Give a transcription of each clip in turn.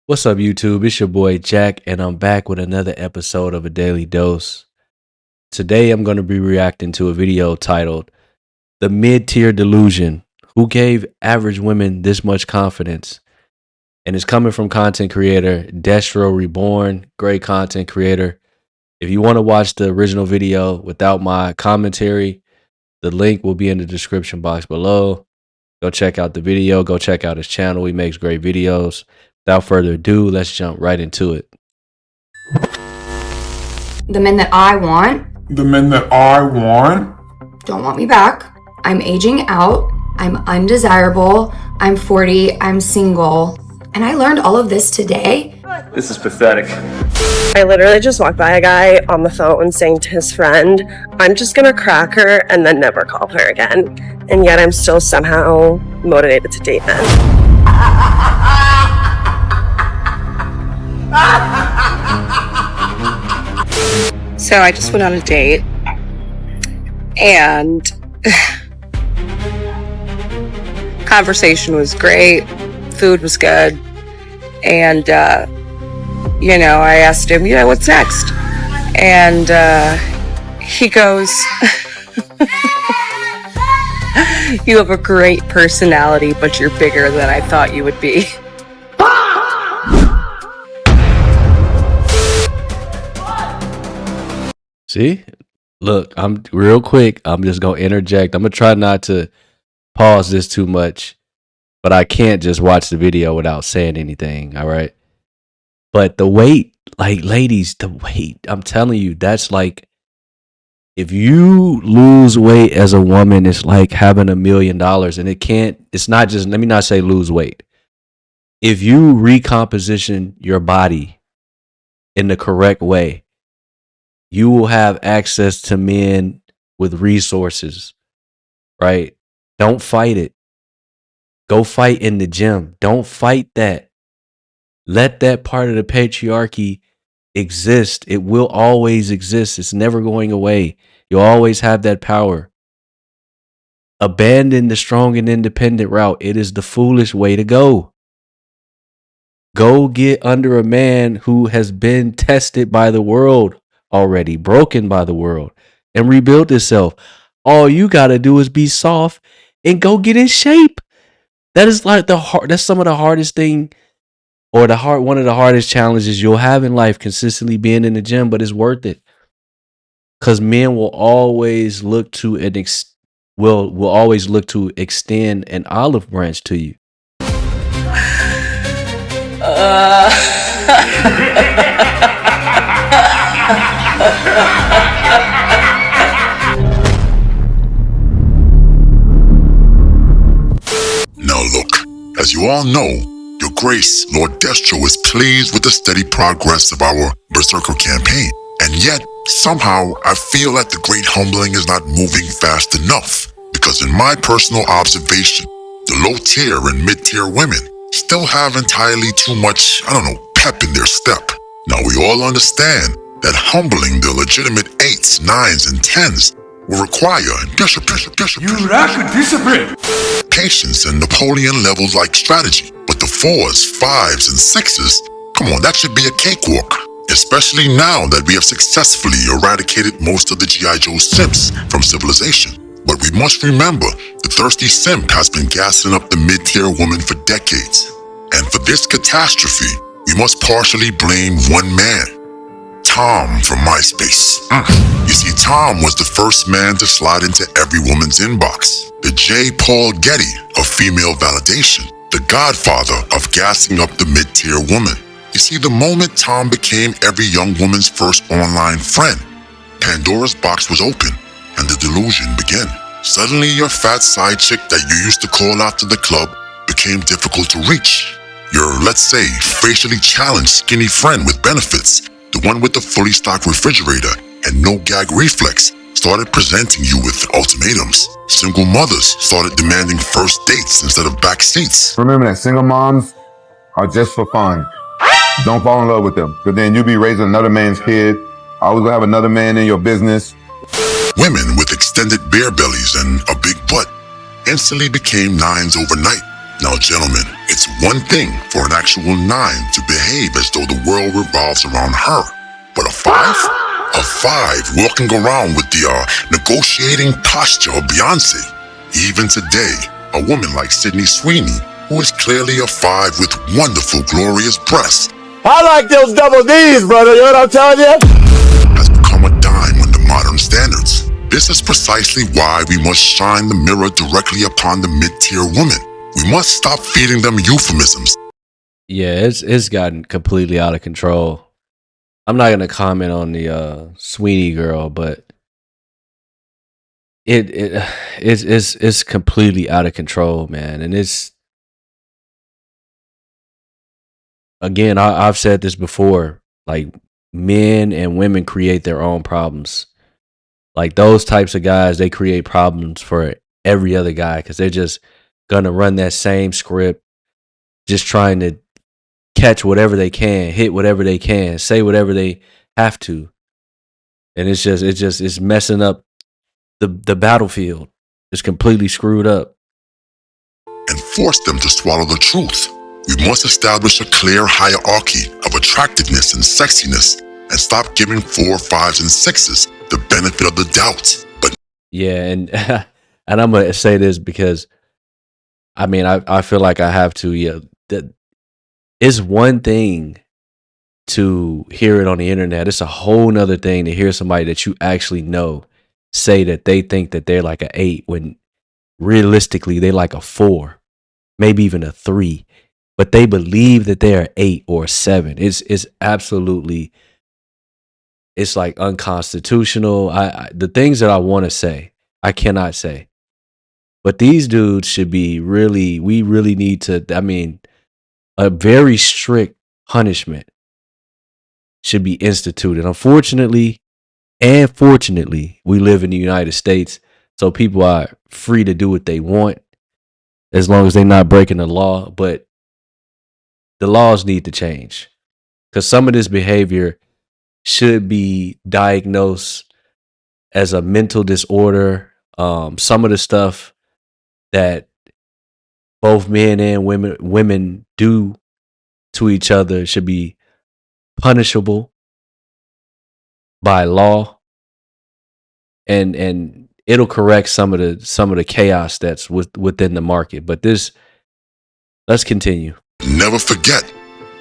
What's up, YouTube? It's your boy Jack, and I'm back with another episode of A Daily Dose. Today, I'm going to be reacting to a video titled The Mid-Tier Delusion. Who gave average women this much confidence? And it's coming from content creator Destro Reborn, great content creator. If you want to watch the original video without my commentary, the link will be in the description box below. Go check out the video. Go check out his channel. He makes great videos. Without further ado, let's jump right into it. The men that I want don't want me back. I'm aging out. I'm undesirable. I'm 40. I'm single. And I learned all of this today. This is pathetic. I literally just walked by a guy on the phone saying to his friend, I'm just gonna crack her and then never call her again. And yet I'm still somehow motivated to date men. So I just went on a date and conversation was great, food was good, and I asked him, what's next? And he goes, you have a great personality, but you're bigger than I thought you would be. See? Look, I'm real quick. I'm just going to interject. I'm going to try not to pause this too much, but I can't just watch the video without saying anything. All right. But the weight, like, ladies, the weight, I'm telling you, that's like, if you lose weight as a woman, it's like having $1 million, and it's not just, let me not say lose weight. If you recomposition your body in the correct way, you will have access to men with resources, right? Don't fight it. Go fight in the gym. Don't fight that. Let that part of the patriarchy exist. It will always exist. It's never going away. You'll always have that power. Abandon the strong and independent route. It is the foolish way to go. Go get under a man who has been tested by the world already, broken by the world, and rebuild itself. All you got to do is be soft and go get in shape. That is like that's some of the hardest thing, or one of the hardest challenges you'll have in life, consistently being in the gym, but it's worth it. Cause men will always look to will always look to extend an olive branch to you. Now look, as you all know, Your Grace, Lord Destro is pleased with the steady progress of our Berserker campaign. And yet, somehow, I feel that the great humbling is not moving fast enough. Because in my personal observation, the low-tier and mid-tier women still have entirely too much, pep in their step. Now we all understand that humbling the legitimate 8s, 9s, and 10s will require patience and Napoleon-level-like strategy. But the 4s, 5s, and 6s, come on, that should be a cakewalk. Especially now that we have successfully eradicated most of the G.I. Joe simps from civilization. But we must remember, the thirsty simp has been gassing up the mid-tier woman for decades. And for this catastrophe, we must partially blame one man. Tom from MySpace. You see, Tom was the first man to slide into every woman's inbox. The J. Paul Getty of female validation. The godfather of gassing up the mid-tier woman. You see, the moment Tom became every young woman's first online friend, Pandora's box was open and the delusion began. Suddenly your fat side chick that you used to call out to the club became difficult to reach. Your, let's say, facially challenged skinny friend with benefits, the one with the fully stocked refrigerator and no gag reflex, started presenting you with ultimatums. Single mothers started demanding first dates instead of back seats. Remember that single moms are just for fun. Don't fall in love with them, because then you'll be raising another man's kid. Always gonna have another man in your business. Women with extended beer bellies and a big butt instantly became 9s overnight. Now, gentlemen, it's one thing for an actual 9 to behave behave as though the world revolves around her. But a five? A five walking around with the negotiating posture of Beyonce. Even today, a woman like Sydney Sweeney, who is clearly a five with wonderful, glorious breasts, I like those double D's, brother, you know what I'm telling you? has become a dime under modern standards. This is precisely why we must shine the mirror directly upon the mid-tier women. We must stop feeding them euphemisms. Yeah, it's gotten completely out of control. I'm not gonna comment on the Sweeney girl, but it's completely out of control, man. And it's, again, I've said this before, like, men and women create their own problems. Like, those types of guys, they create problems for every other guy because they're just gonna run that same script, just trying to catch whatever they can, hit whatever they can, say whatever they have to. And it's messing up the battlefield. It's completely screwed up. And force them to swallow the truth. We must establish a clear hierarchy of attractiveness and sexiness and stop giving 4, 5s, and 6s the benefit of the doubt. But Yeah, and and I'm gonna say this because I mean I feel like I have to. Yeah, that it's one thing to hear it on the internet. It's a whole nother thing to hear somebody that you actually know say that they think that they're like an 8 when realistically they're like a 4, maybe even a 3, but they believe that they're an 8 or a 7. It's absolutely, it's like unconstitutional. The things that I want to say, I cannot say. But these dudes should be really, we really need to, I mean, a very strict punishment should be instituted. Unfortunately and fortunately, we live in the United States, so people are free to do what they want as long as they're not breaking the law. But the laws need to change because some of this behavior should be diagnosed as a mental disorder. Some of the stuff that both men and women do to each other should be punishable by law, and it'll correct some of the chaos that's within the market. But let's continue. never forget,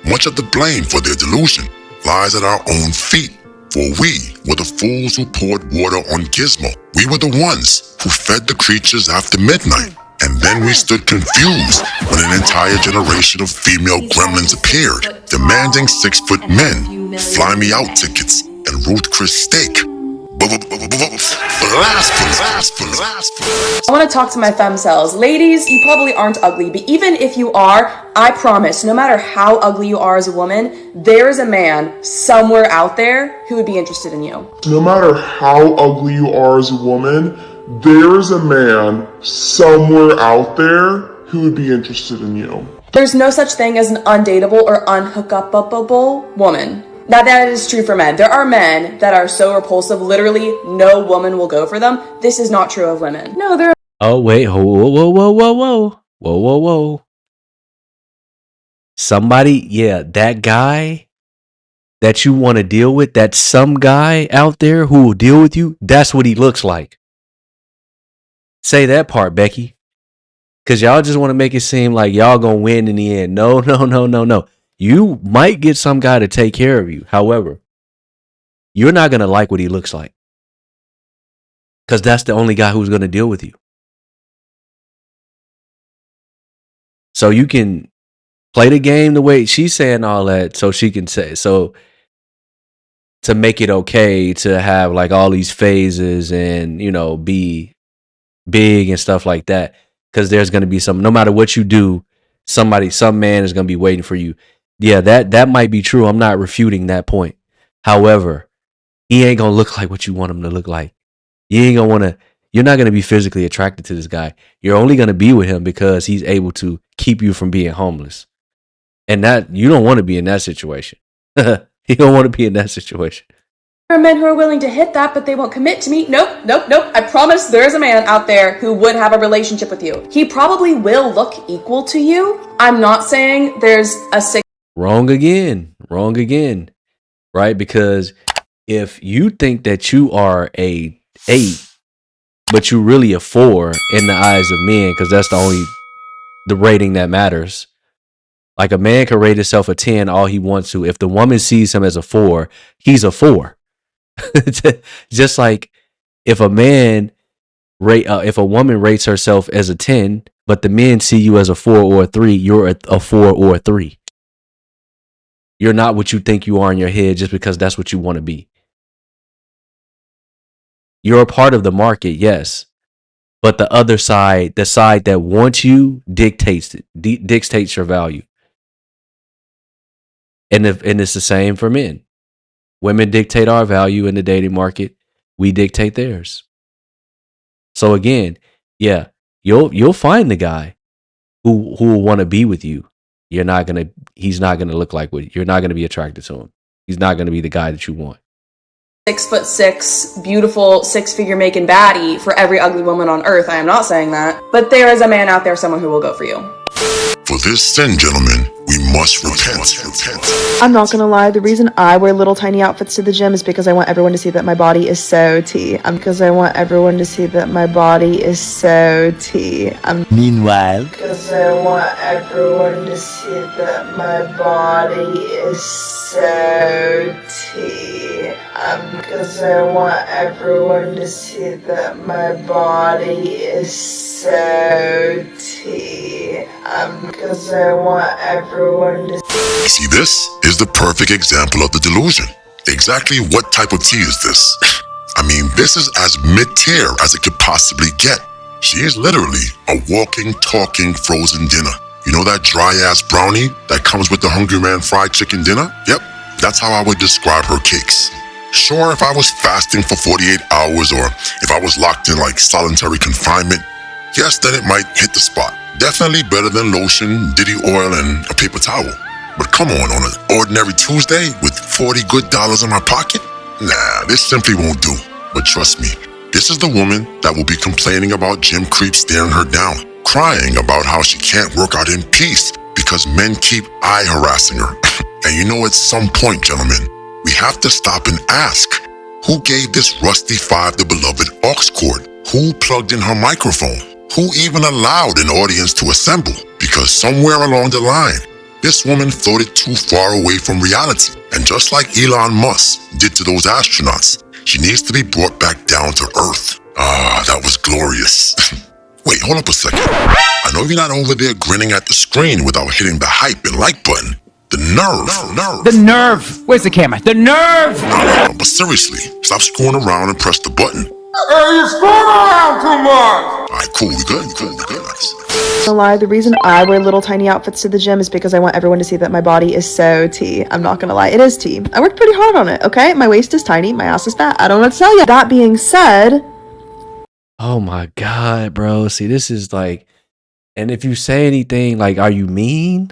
much of the blame for their delusion lies at our own feet. For we were the fools who poured water on Gizmo. We were the ones who fed the creatures after midnight. And then we stood confused when an entire generation of female gremlins appeared, demanding 6-foot men, fly me out tickets, and Ruth Chris steak. Blasphemous. I want to talk to my femcells. Ladies, you probably aren't ugly, but even if you are, I promise, no matter how ugly you are as a woman, there's a man somewhere out there who would be interested in you. No matter how ugly you are as a woman, there's a man somewhere out there who would be interested in you. There's no such thing as an undateable or unhookupable woman. Now that is true for men. There are men that are so repulsive, literally no woman will go for them. This is not true of women. No, there are. Oh wait, whoa. Somebody, yeah, that guy that you want to deal with, that some guy out there who will deal with you, that's what he looks like. Say that part, Becky. Because y'all just want to make it seem like y'all gonna win in the end. No. You might get some guy to take care of you. However, you're not gonna like what he looks like. Because that's the only guy who's gonna deal with you. So you can play the game the way she's saying all that, so she can say, so to make it okay to have like all these phases and, you know, be big and stuff like that. Because there's going to be some, no matter what you do, some man is going to be waiting for you. Yeah, that might be true. I'm not refuting that point. However, he ain't going to look like what you want him to look like. You're not going to be physically attracted to this guy. You're only going to be with him because he's able to keep you from being homeless. And that, you don't want to be in that situation. You don't want to be in that situation. There are men who are willing to hit that, but they won't commit to me. Nope. I promise there's a man out there who would have a relationship with you. He probably will look equal to you. I'm not saying there's a Wrong again. Wrong again. Right? Because if you think that you are a 8, but you really a 4 in the eyes of men, because that's the rating that matters. Like a man can rate himself a 10 all he wants to. If the woman sees him as a 4, he's a 4. Just like if a woman rates herself as a 10, but the men see you as a 4 or a 3, you're a 4 or a 3. You're not what you think you are in your head just because that's what you want to be. You're a part of the market, yes. But the other side, the side that wants you, dictates your value. And it's the same for men. Women dictate our value in the dating market. We dictate theirs. So again, yeah, you'll find the guy who will want to be with you. He's not gonna look like what you're not gonna be attracted to him. He's not gonna be the guy that you want. 6'6", beautiful, 6-figure making baddie for every ugly woman on earth. I am not saying that. But there is a man out there, someone who will go for you. For this sin, gentlemen, we must repent. I'm not gonna lie, the reason I wear little tiny outfits to the gym is because I want everyone to see that my body is so T. Because I want everyone to see that my body is so T. Meanwhile, Because I want everyone to see that my body is so T. Because I want everyone to see that my body is so T. Because I want everyone to See, this is the perfect example of the delusion. Exactly what type of tea is this? I mean, this is as mid-tier as it could possibly get. She is literally a walking, talking frozen dinner. You know that dry-ass brownie that comes with the Hungry Man fried chicken dinner? Yep, that's how I would describe her cakes. Sure, if I was fasting for 48 hours or if I was locked in like solitary confinement, yes, then it might hit the spot. Definitely better than lotion, Diddy oil, and a paper towel. But come on an ordinary Tuesday with $40 good in my pocket? Nah, this simply won't do. But trust me, this is the woman that will be complaining about gym creeps staring her down, crying about how she can't work out in peace because men keep eye harassing her. And you know, at some point, gentlemen, we have to stop and ask, who gave this Rusty 5 the beloved aux cord? Who plugged in her microphone? Who even allowed an audience to assemble? Because somewhere along the line, this woman floated too far away from reality. And just like Elon Musk did to those astronauts, she needs to be brought back down to earth. Ah, that was glorious. Wait, hold up a second. I know you're not over there grinning at the screen without hitting the hype and like button. The nerve. the nerve. Where's the camera? The nerve. No, but seriously, stop screwing around and press the button. Hey, you screwing around too much! Alright, cool, we good? Nice. No lie, the reason I wear little tiny outfits to the gym is because I want everyone to see that my body is so T. I'm not gonna lie, it is T. I worked pretty hard on it, okay? My waist is tiny, my ass is fat. I don't know what to tell you. That being said, Oh my God, bro. See, this is like, and if you say anything like, are you mean?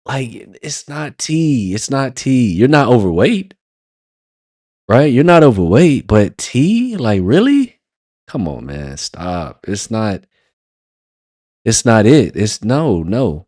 Like, it's not tea. It's not tea. You're not overweight, right? You're not overweight, but tea? Like, really? Come on, man. Stop. It's not it. It's no.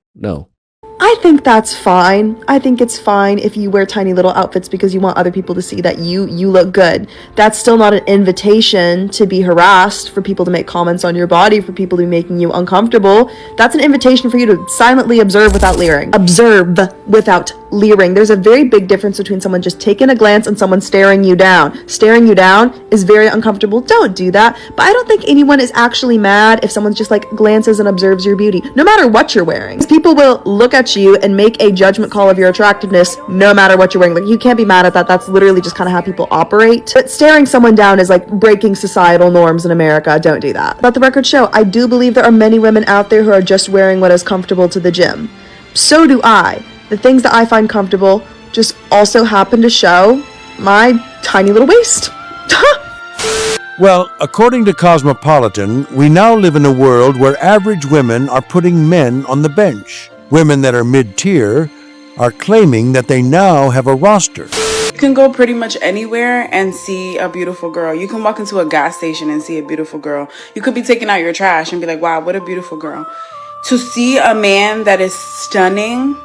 I think that's fine. I think it's fine if you wear tiny little outfits because you want other people to see that you look good. That's still not an invitation to be harassed, for people to make comments on your body, for people to be making you uncomfortable. That's an invitation for you to silently observe without leering. Observe without leering. There's a very big difference between someone just taking a glance and someone staring you down. Staring you down is very uncomfortable. Don't do that. But I don't think anyone is actually mad if someone just like glances and observes your beauty, no matter what you're wearing. People will look at you and make a judgment call of your attractiveness no matter what you're wearing. Like, you can't be mad at that. That's literally just kind of how people operate. But staring someone down is like breaking societal norms in America. Don't do that. Let the record show, I do believe there are many women out there who are just wearing what is comfortable to the gym. So do I. The things that I find comfortable just also happen to show my tiny little waist. Well, according to Cosmopolitan, we now live in a world where average women are putting men on the bench. Women that are mid-tier are claiming that they now have a roster. You can go pretty much anywhere and see a beautiful girl. You can walk into a gas station and see a beautiful girl. You could be taking out your trash and be like, wow, what a beautiful girl. To see a man that is stunning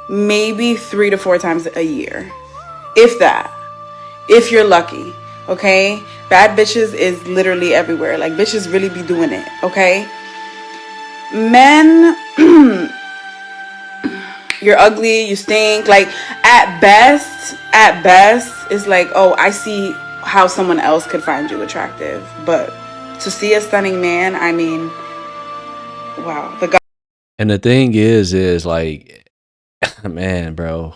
maybe 3 to 4 times a year. If that. If you're lucky. Okay? Bad bitches is literally everywhere. Like, bitches really be doing it. Okay? Men, you're ugly, you stink. Like, at best, it's like, oh, I see how someone else could find you attractive. But to see a stunning man, I mean, wow. And the thing is like, man, bro,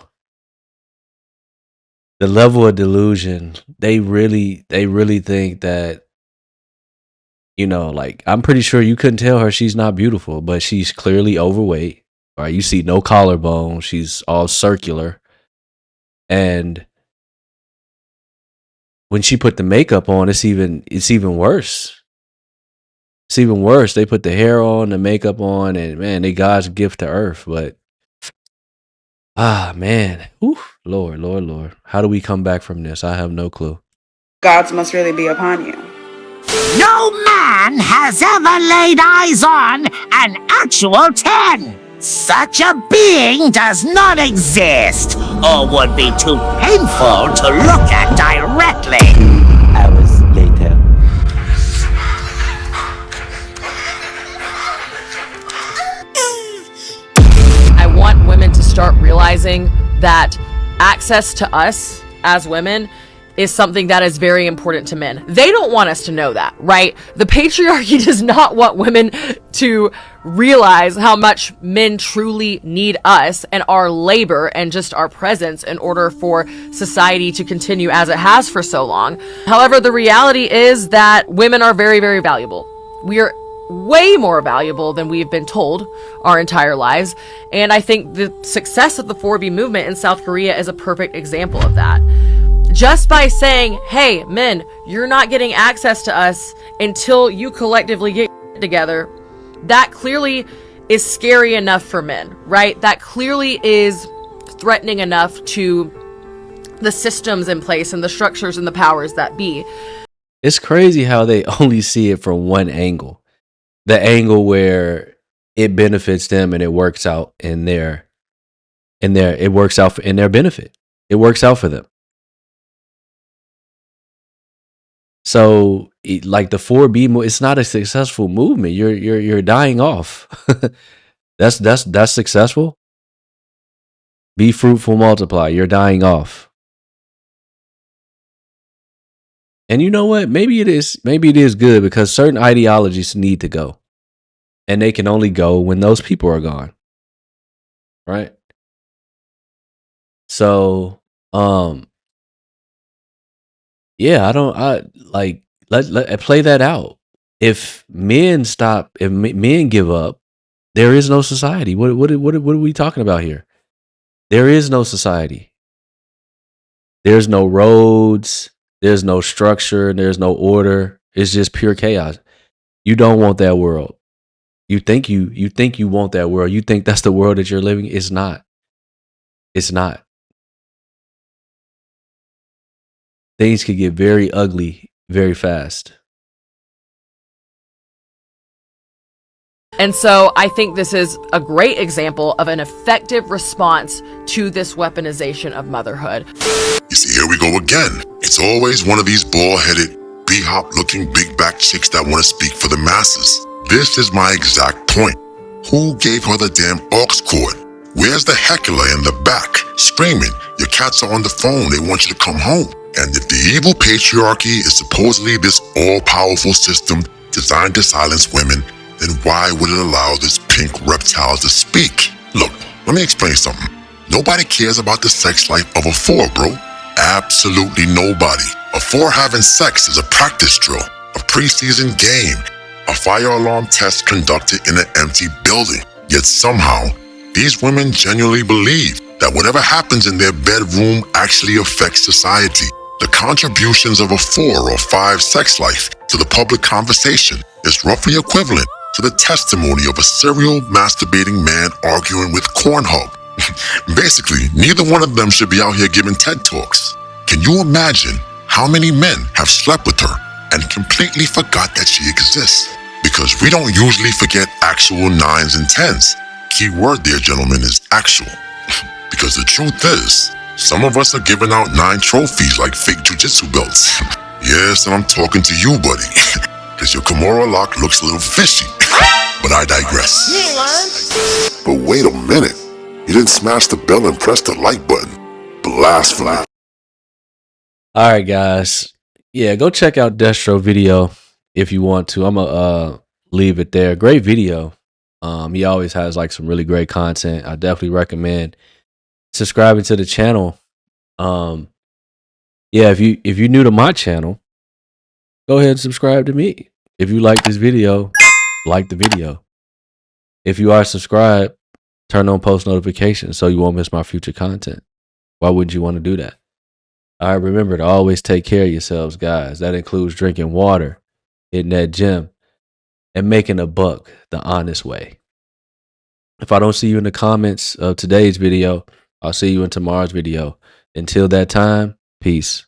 the level of delusion, they really think that, you know, like, I'm pretty sure you couldn't tell her she's not beautiful, but she's clearly overweight. Right? You see no collarbone, she's all circular. And when she put the makeup on, it's even worse. It's even worse. They put the hair on, the makeup on, and man, they God's gift to earth. But man, oof, Lord, how do we come back from this? I have no clue. Gods must really be upon you. No man has ever laid eyes on an actual 10. Such a being does not exist, or would be too painful to look at directly. 2 hours later. I want women to start realizing that access to us as women is something that is very important to men. They don't want us to know that, right? The patriarchy does not want women to realize how much men truly need us and our labor and just our presence in order for society to continue as it has for so long. However, the reality is that women are very, very valuable. We are way more valuable than we've been told our entire lives. And I think the success of the 4B movement in South Korea is a perfect example of that. Just by saying, hey, men, you're not getting access to us until you collectively get together, that clearly is scary enough for men, right? That clearly is threatening enough to the systems in place and the structures and the powers that be. It's crazy how they only see it from one angle. The angle where it benefits them and it works out in their benefit. It works out for them. So, like the 4B, it's not a successful movement. You're dying off. That's successful. Be fruitful, multiply. You're dying off. And you know what? Maybe it is good because certain ideologies need to go, and they can only go when those people are gone. Right? So, yeah, let play that out. If men give up, there is no society. What are we talking about here? There is no society. There's no roads, there's no structure, there's no order. It's just pure chaos. You don't want that world. You think you want that world. You think that's the world that you're living. It's not. It's not. Things could get very ugly very fast. And so I think this is a great example of an effective response to this weaponization of motherhood. You see, here we go again. It's always one of these bald-headed, b-hop looking big back chicks that want to speak for the masses. This is my exact point. Who gave her the damn aux cord? Where's the heckler in the back screaming, your cats are on the phone, they want you to come home? And if the evil patriarchy is supposedly this all-powerful system designed to silence women, then why would it allow this pink reptile to speak? Look, let me explain something. Nobody cares about the sex life of a 4, bro. Absolutely nobody. A 4 having sex is a practice drill, a preseason game, a fire alarm test conducted in an empty building. Yet somehow, these women genuinely believe that whatever happens in their bedroom actually affects society. The contributions of a 4 or 5 sex life to the public conversation is roughly equivalent to the testimony of a serial masturbating man arguing with Cornhub. Basically, neither one of them should be out here giving TED Talks. Can you imagine how many men have slept with her and completely forgot that she exists? Because we don't usually forget actual 9s and 10s. Key word there, gentlemen, is actual. Because the truth is, some of us are giving out 9 trophies like fake jujitsu belts. Yes, and I'm talking to you, buddy. Because your Kimura lock looks a little fishy. But I digress. But wait a minute. You didn't smash the bell and press the like button. Blasphemy. All right, guys. Yeah, go check out Destro video if you want to. I'm gonna leave it there. Great video. He always has like some really great content. I definitely recommend subscribing to the channel. Yeah, if you're new to my channel, go ahead and subscribe to me. If you like this video, like the video. If you are subscribed, turn on post notifications so you won't miss my future content. Why wouldn't you want to do that? All right, remember to always take care of yourselves, guys. That includes drinking water, hitting that gym, and making a buck the honest way. If I don't see you in the comments of today's video, I'll see you in tomorrow's video. Until that time, peace.